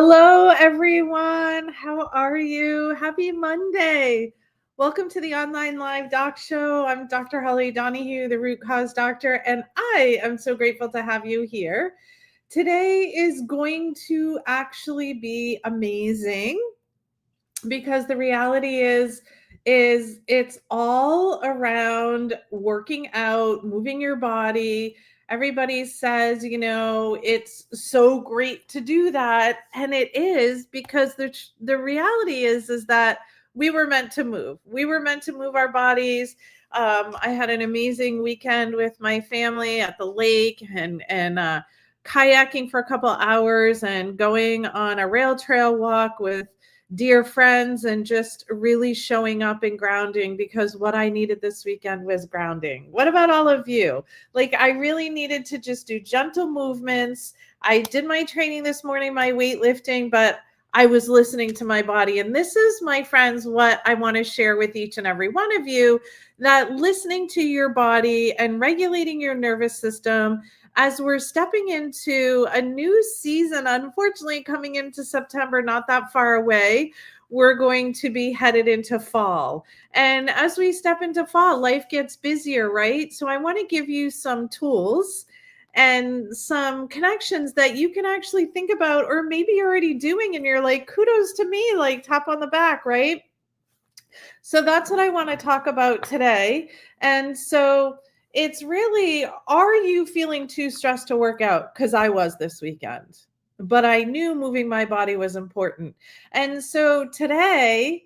Hello, everyone. How are you? Happy Monday. Welcome to the Online Live Doc Show. I'm Dr. Holly Donahue, the Root Cause Doctor, and I am so grateful to have you here. Today is going to actually be amazing because the reality is it's all around working out, moving your body. Everybody says, it's so great to do that, and it is, because the reality is that we were meant to move. We were meant to move our bodies. I had an amazing weekend with my family at the lake and kayaking for a couple hours and going on a rail trail walk with dear friends and just really showing up and grounding, because what I needed this weekend was grounding. What about all of you? Like, I really needed to just do gentle movements. I did my training this morning, my weightlifting, but I was listening to my body. And this is, my friends, what I want to share with each and every one of you, that listening to your body and regulating your nervous system as we're stepping into a new season, unfortunately coming into September, not that far away, we're going to be headed into fall. And as we step into fall, life gets busier, right? So I want to give you some tools and some connections that you can actually think about, or maybe you're already doing and you're like, kudos to me, like tap on the back, right? So that's what I want to talk about today. And so it's really, are you feeling too stressed to work out? Because I was this weekend, but I knew moving my body was important. And so today,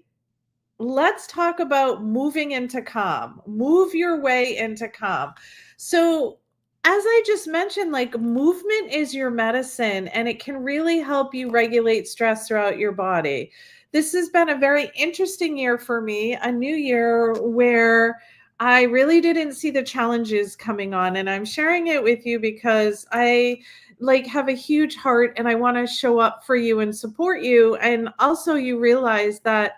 let's talk about moving into calm. Move your way into calm. So as I just mentioned, like, movement is your medicine, and it can really help you regulate stress throughout your body. This has been a very interesting year for me, a new year where I really didn't see the challenges coming on. And I'm sharing it with you because I have a huge heart and I want to show up for you and support you. And also, you realize that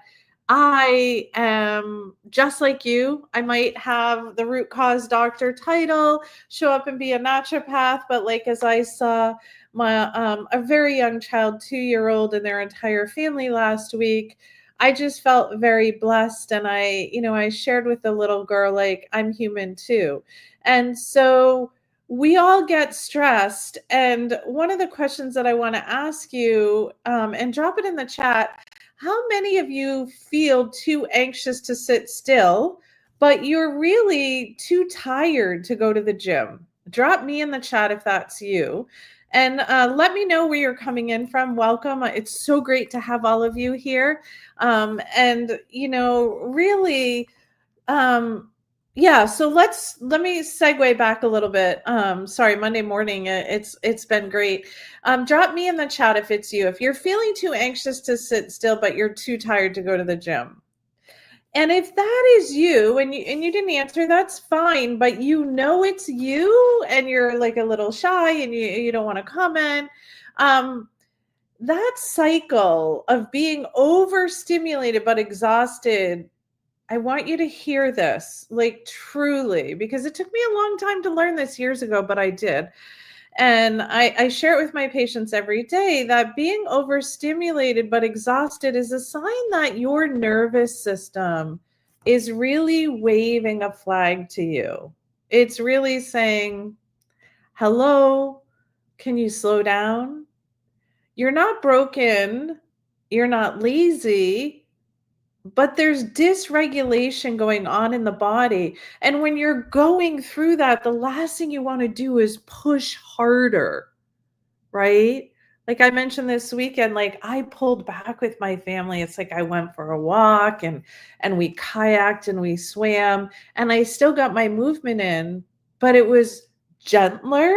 I am just like you. I might have the root cause doctor title, show up and be a naturopath, but like, as I saw my a very young child, 2-year-old, and their entire family last week, I just felt very blessed. And I shared with the little girl, like, I'm human too. And so we all get stressed. And one of the questions that I want to ask you, and drop it in the chat, how many of you feel too anxious to sit still, but you're really too tired to go to the gym? Drop me in the chat if that's you. And let me know where you're coming in from. Welcome. It's so great to have all of you here. Really, yeah, so let me segue back a little bit. Sorry, Monday morning, it's been great. Drop me in the chat if it's you. If you're feeling too anxious to sit still, but you're too tired to go to the gym. And if that is you, and you didn't answer, that's fine, but it's you and you're like a little shy and you don't want to comment. That cycle of being overstimulated but exhausted, I want you to hear this, like, truly, because it took me a long time to learn this years ago, but I did. And I share it with my patients every day, that being overstimulated but exhausted is a sign that your nervous system is really waving a flag to you. It's really saying, hello, can you slow down? You're not broken. You're not lazy. But there's dysregulation going on in the body. And when you're going through that, the last thing you want to do is push harder, right? Like I mentioned this weekend, like, I pulled back with my family. It's like I went for a walk and we kayaked and we swam, and I still got my movement in, but it was gentler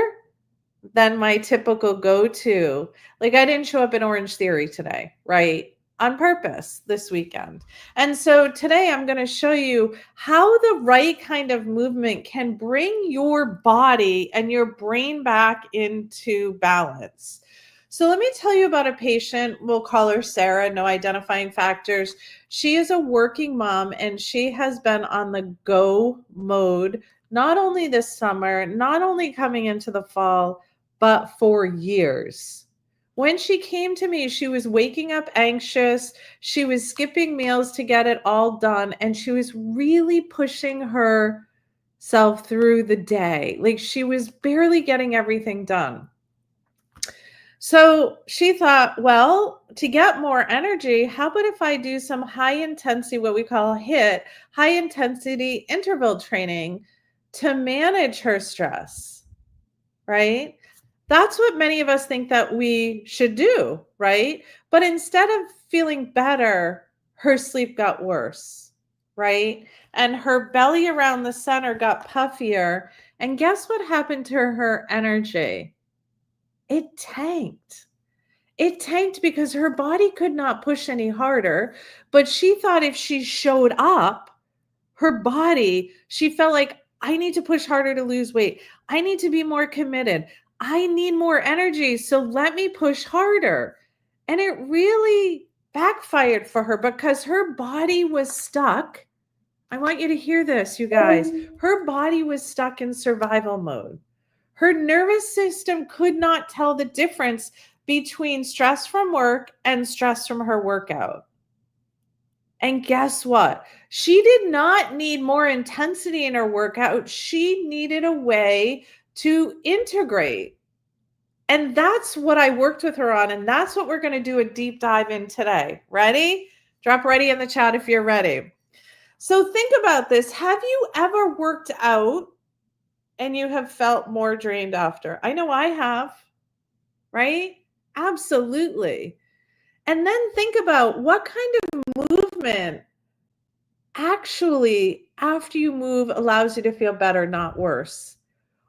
than my typical go-to. Like, I didn't show up in Orange Theory today, right? On purpose this weekend. And so today I'm going to show you how the right kind of movement can bring your body and your brain back into balance. So let me tell you about a patient. We'll call her Sarah, no identifying factors. She is a working mom, and she has been on the go mode, not only this summer, not only coming into the fall, but for years. When she came to me, she was waking up anxious. She was skipping meals to get it all done. And she was really pushing herself through the day. Like she was barely getting everything done. So she thought, well, to get more energy, how about if I do some high intensity, what we call HIIT, high intensity interval training to manage her stress, right? That's what many of us think that we should do, right? But instead of feeling better, her sleep got worse, right? And her belly around the center got puffier. And guess what happened to her energy? It tanked. It tanked because her body could not push any harder, but she thought if she showed up, her body, she felt like, I need to push harder to lose weight. I need to be more committed. I need more energy. So let me push harder. And it really backfired for her because her body was stuck. I want you to hear this, you guys. Her body was stuck in survival mode. Her nervous system could not tell the difference between stress from work and stress from her workout. And guess what? She did not need more intensity in her workout. She needed a way to integrate. And that's what I worked with her on. And that's what we're going to do a deep dive in today. Ready? Drop ready in the chat if you're ready. So think about this. Have you ever worked out and you have felt more drained after? I know I have, right? Absolutely. And then think about what kind of movement actually, after you move, allows you to feel better, not worse.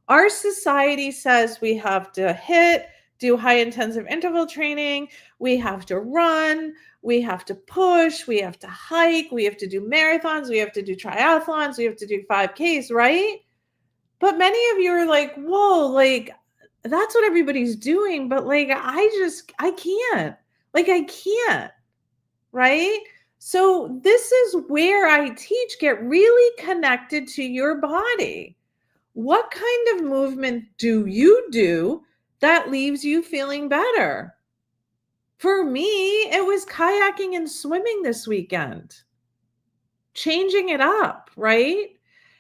Our society says we have to do high intensive interval training, we have to run, we have to push, we have to hike, we have to do marathons, we have to do triathlons, we have to do 5Ks, right? But many of you are like, whoa, like that's what everybody's doing, but like I can't. Like I can't, right? So this is where I teach, get really connected to your body. What kind of movement do you do that leaves you feeling better? For me, it was kayaking and swimming this weekend. Changing it up, right?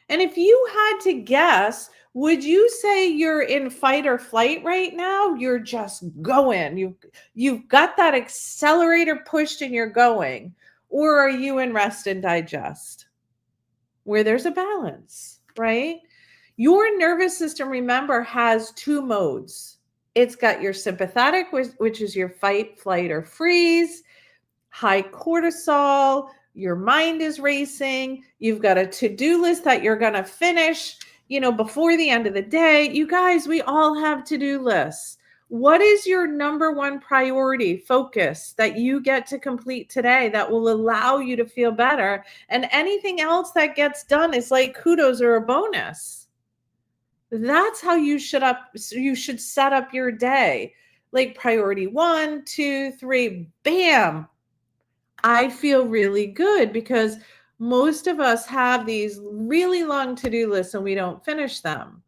And if you had to guess, would you say you're in fight or flight right now? You're just going. You've got that accelerator pushed and you're going. Or are you in rest and digest? Where there's a balance, right? Your nervous system, remember, has two modes. It's got your sympathetic, which is your fight, flight, or freeze, high cortisol, your mind is racing, you've got a to-do list that you're going to finish, before the end of the day. You guys, we all have to-do lists. What is your number one priority focus that you get to complete today that will allow you to feel better? And anything else that gets done is like kudos or a bonus. That's how you should set up your day. Like priority 1, 2, 3, bam. I feel really good because most of us have these really long to-do lists and we don't finish them.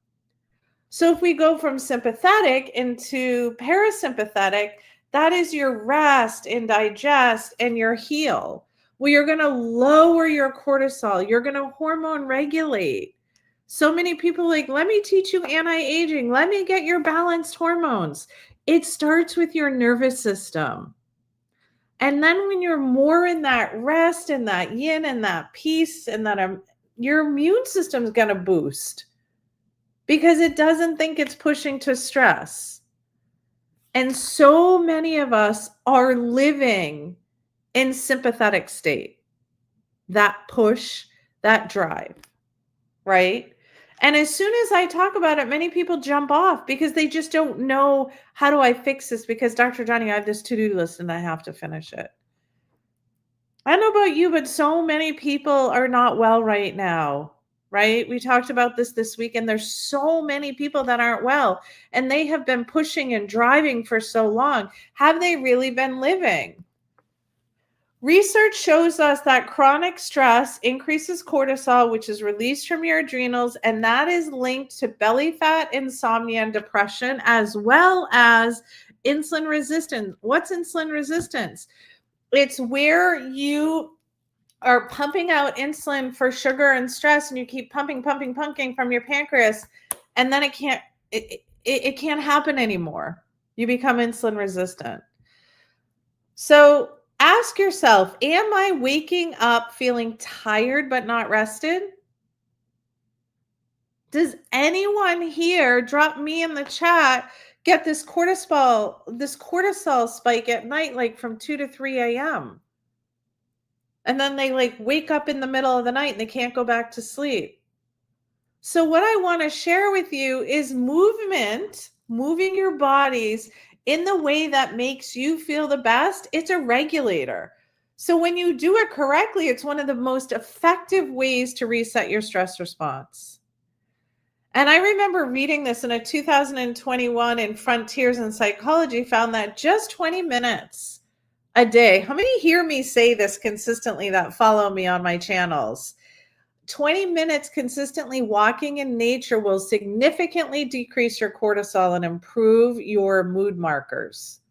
So if we go from sympathetic into parasympathetic, that is your rest and digest and your heal. Well, you're going to lower your cortisol. You're going to hormone regulate. So many people like, let me teach you anti-aging. Let me get your balanced hormones. It starts with your nervous system. And then when you're more in that rest and that yin and that peace and that your immune system is going to boost because it doesn't think it's pushing to stress. And so many of us are living in sympathetic state, that push, that drive, right? And as soon as I talk about it, many people jump off because they just don't know, how do I fix this? Because Dr. Johnny, I have this to-do list and I have to finish it. I don't know about you, but so many people are not well right now, right? We talked about this week, and there's so many people that aren't well, and they have been pushing and driving for so long. Have they really been living? Research shows us that chronic stress increases cortisol, which is released from your adrenals, and that is linked to belly fat, insomnia, and depression, as well as insulin resistance. What's insulin resistance? It's where you are pumping out insulin for sugar and stress, and you keep pumping from your pancreas, and then it can't happen anymore. You become insulin resistant. So ask yourself, am I waking up feeling tired but not rested? Does anyone here, drop me in the chat, get this cortisol spike at night, like from 2 to 3 a.m.? And then they like wake up in the middle of the night and they can't go back to sleep. So what I want to share with you is movement, moving your bodies in the way that makes you feel the best. It's a regulator. So when you do it correctly, it's one of the most effective ways to reset your stress response. And I remember reading this in a 2021 in Frontiers in Psychology, found that just 20 minutes a day. How many hear me say this consistently that follow me on my channels? 20 minutes consistently walking in nature will significantly decrease your cortisol and improve your mood markers,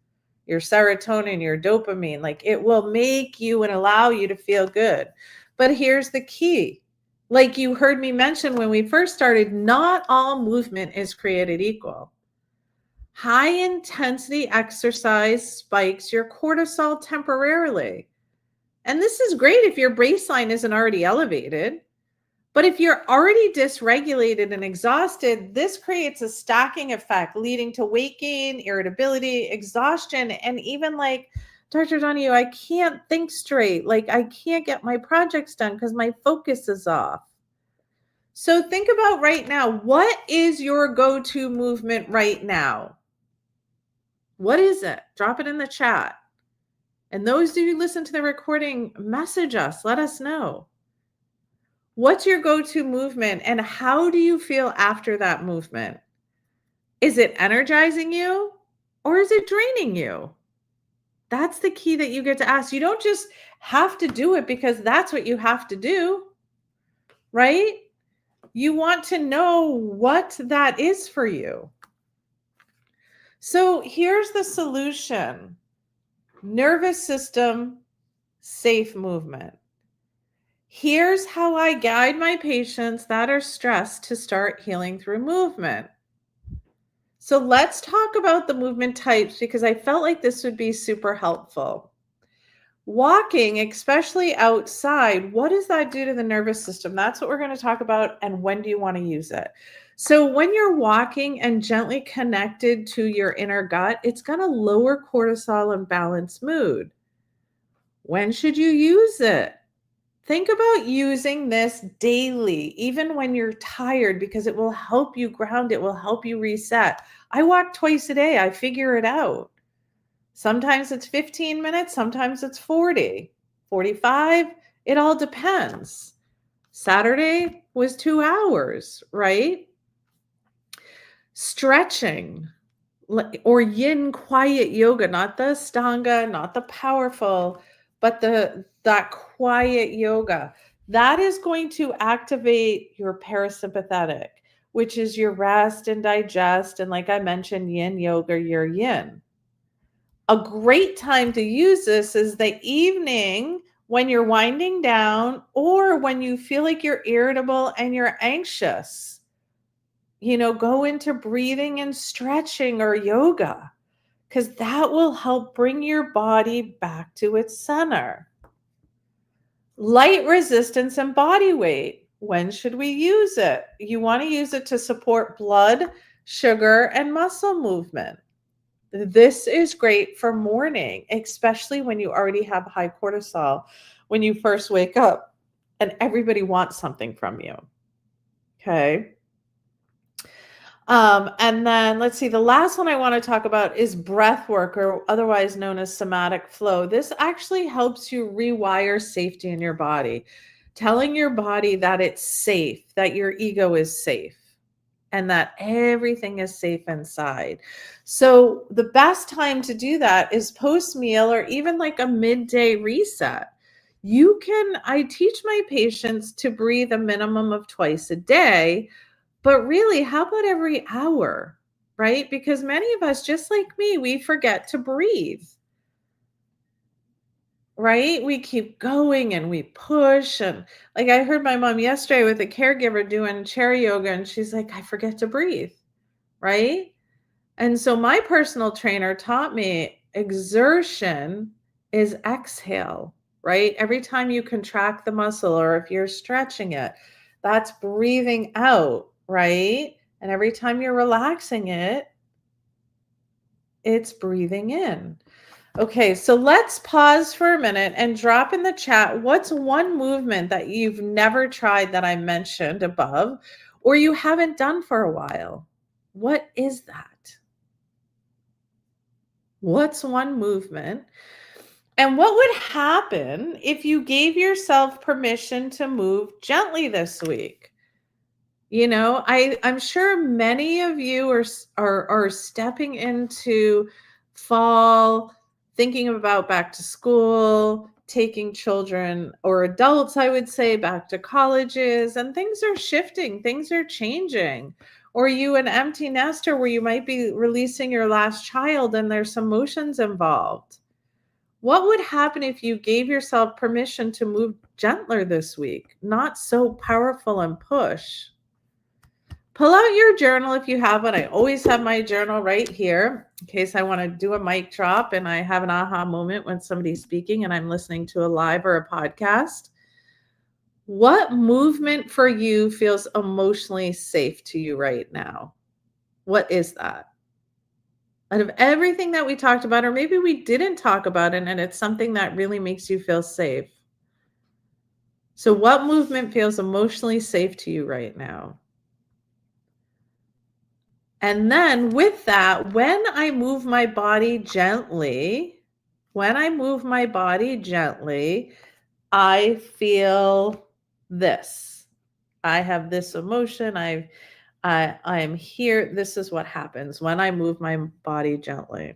your serotonin, your dopamine. Like, it will make you and allow you to feel good. But here's the key. Like you heard me mention when we first started, not all movement is created equal. High intensity exercise spikes your cortisol temporarily. And this is great if your baseline isn't already elevated. But if you're already dysregulated and exhausted, this creates a stacking effect leading to weight gain, irritability, exhaustion, and even like, Dr. Donahue, I can't think straight. Like, I can't get my projects done because my focus is off. So think about right now, what is your go-to movement right now? What is it? Drop it in the chat. And those of you who listen to the recording, message us, let us know. What's your go-to movement and how do you feel after that movement? Is it energizing you or is it draining you? That's the key that you get to ask. You don't just have to do it because that's what you have to do, right? You want to know what that is for you. So here's the solution. Nervous system, safe movement. Here's how I guide my patients that are stressed to start healing through movement. So let's talk about the movement types because I felt like this would be super helpful. Walking, especially outside, what does that do to the nervous system? That's what we're going to talk about. And when do you want to use it? So when you're walking and gently connected to your inner gut, it's going to lower cortisol and balance mood. When should you use it? Think about using this daily, even when you're tired, because it will help you ground. It will help you reset. I walk twice a day. I figure it out. Sometimes it's 15 minutes. Sometimes it's 40, 45. It all depends. Saturday was 2 hours, right? Stretching or yin quiet yoga, not the Ashtanga, not the powerful, but that quiet yoga, that is going to activate your parasympathetic, which is your rest and digest. And like I mentioned, yin yoga, your yin. A great time to use this is the evening when you're winding down or when you feel like you're irritable and you're anxious. You know, go into breathing and stretching or yoga, because that will help bring your body back to its center. Light resistance and body weight. When should we use it? You want to use it to support blood, sugar, and muscle movement. This is great for morning, especially when you already have high cortisol, when you first wake up and everybody wants something from you. Okay. And then let's see, the last one I want to talk about is breath work, or otherwise known as somatic flow. This actually helps you rewire safety in your body, telling your body that it's safe, that your ego is safe, and that everything is safe inside. So the best time to do that is post-meal or even like a midday reset. I teach my patients to breathe a minimum of twice a day. But really, how about every hour, right? Because many of us, just like me, we forget to breathe, right? We keep going and we push. And like I heard my mom yesterday with a caregiver doing chair yoga, and she's like, I forget to breathe, right? And so my personal trainer taught me exertion is exhale, right? Every time you contract the muscle or if you're stretching it, that's breathing out, right? And every time you're relaxing it, it's breathing in. Okay, so let's pause for a minute and drop in the chat what's one movement that you've never tried that I mentioned above or you haven't done for a while? What is that? What's one movement? And what would happen if you gave yourself permission to move gently this week? You know, I'm sure many of you are stepping into fall, thinking about back to school, taking children or adults, I would say, back to colleges, and things are shifting, things are changing. Or you an empty nester where you might be releasing your last child and there's some emotions involved. What would happen if you gave yourself permission to move gentler this week, not so powerful and push? Pull out your journal if you have one. I always have my journal right here in case I want to do a mic drop and I have an aha moment when somebody's speaking and I'm listening to a live or a podcast. What movement for you feels emotionally safe to you right now? What is that? Out of everything that we talked about, or maybe we didn't talk about it and it's something that really makes you feel safe. So what movement feels emotionally safe to you right now? And then with that, when I move my body gently, I feel this. I have this emotion. I'm here. This is what happens when I move my body gently.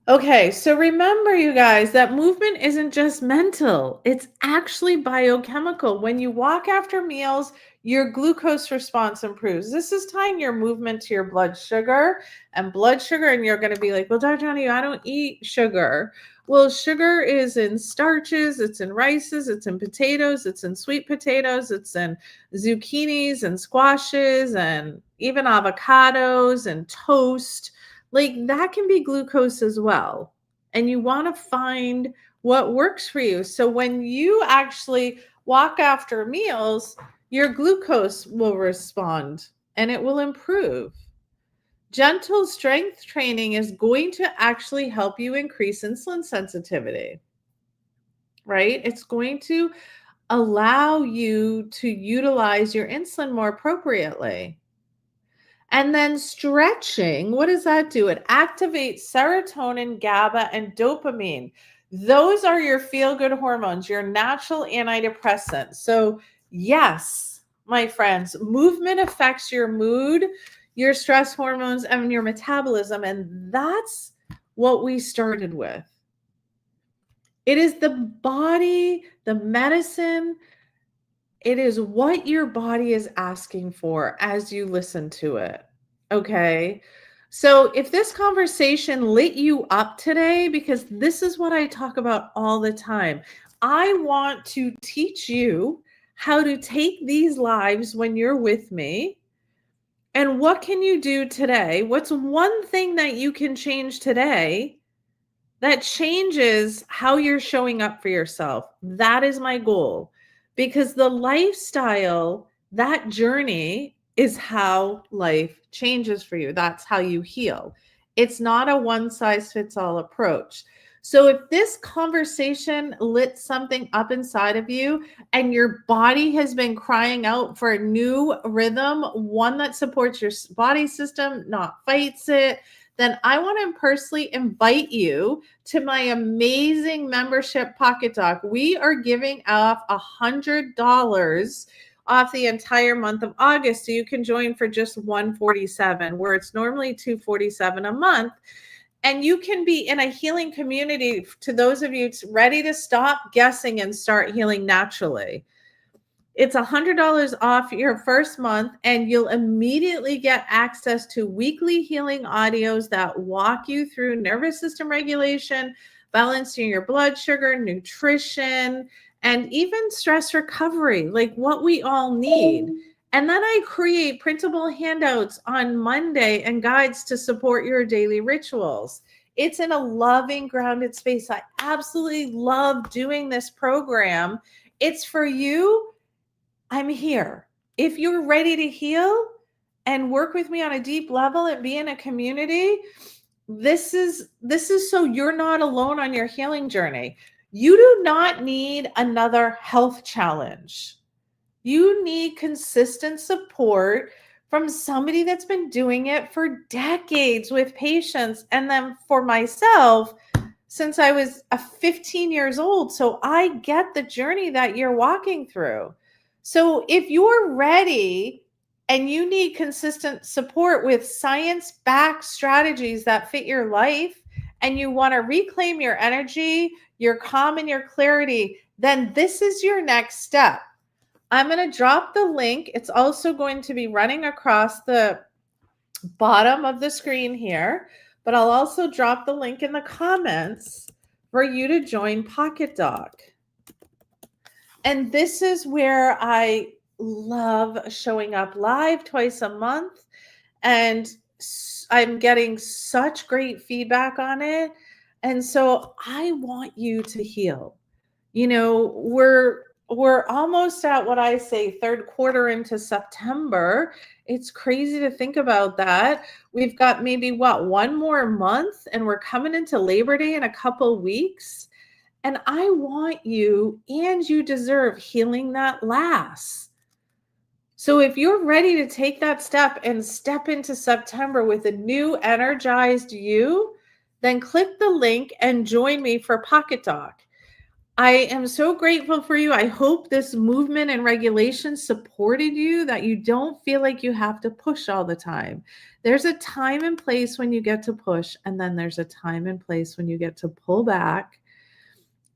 Okay, so remember, you guys, that movement isn't just mental, it's actually biochemical. When you walk after meals, your glucose response improves. This is tying your movement to your blood sugar, and you're going to be like, well, Dr. Honey, I don't eat sugar. Well, sugar is in starches, it's in rices, it's in potatoes, it's in sweet potatoes, it's in zucchinis and squashes, and even avocados and toast. Like that can be glucose as well. And you want to find what works for you. So when you actually walk after meals, your glucose will respond and it will improve. Gentle strength training is going to actually help you increase insulin sensitivity, right? It's going to allow you to utilize your insulin more appropriately. And then stretching, what does that do? It activates serotonin, GABA, and dopamine. Those are your feel-good hormones, your natural antidepressants. So yes, my friends, movement affects your mood, your stress hormones, and your metabolism. And that's what we started with. It is the body, the medicine. It is what your body is asking for as you listen to it. Okay. So if this conversation lit you up today, because this is what I talk about all the time, I want to teach you how to take these lives when you're with me. And what can you do today? What's one thing that you can change today that changes how you're showing up for yourself? That is my goal. Because the lifestyle, that journey is how life changes for you. That's how you heal. It's not a one size fits all approach. So if this conversation lit something up inside of you and your body has been crying out for a new rhythm, one that supports your body system, not fights it, then I want to personally invite you to my amazing membership Pocket Doc. We are giving off $100 off the entire month of August. So you can join for just $147, where it's normally $247 a month. And you can be in a healing community to those of you ready to stop guessing and start healing naturally. It's $100 off your first month, and you'll immediately get access to weekly healing audios that walk you through nervous system regulation, balancing your blood sugar, nutrition, and even stress recovery, like what we all need. And then I create printable handouts on Monday and guides to support your daily rituals. It's in a loving, grounded space. I absolutely love doing this program. It's for you. I'm here. If you're ready to heal and work with me on a deep level and be in a community, this is so you're not alone on your healing journey. You do not need another health challenge. You need consistent support from somebody that's been doing it for decades with patients. And then for myself, since I was 15 years old. So I get the journey that you're walking through. So if you're ready and you need consistent support with science-backed strategies that fit your life, and you want to reclaim your energy, your calm, and your clarity, then this is your next step. I'm going to drop the link. It's also going to be running across the bottom of the screen here, but I'll also drop the link in the comments for you to join Pocket Doc. And this is where I love showing up live twice a month, and I'm getting such great feedback on it. And so I want you to heal. You know, we're almost at what I say third quarter into September. It's crazy to think about that. We've got maybe one more month, and we're coming into Labor Day in a couple weeks. And I want you, and you deserve healing that lasts. So if you're ready to take that step and step into September with a new energized you, then click the link and join me for Pocket Doc. I am so grateful for you. I hope this movement and regulation supported you, that you don't feel like you have to push all the time. There's a time and place when you get to push, and then there's a time and place when you get to pull back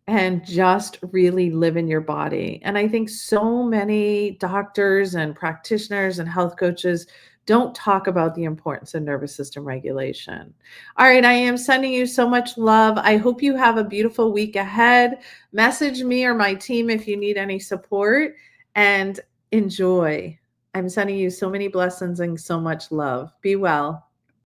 and just really live in your body. And I think so many doctors and practitioners and health coaches don't talk about the importance of nervous system regulation. All right, I am sending you so much love. I hope you have a beautiful week ahead. Message me or my team if you need any support, and enjoy. I'm sending you so many blessings and so much love. Be well.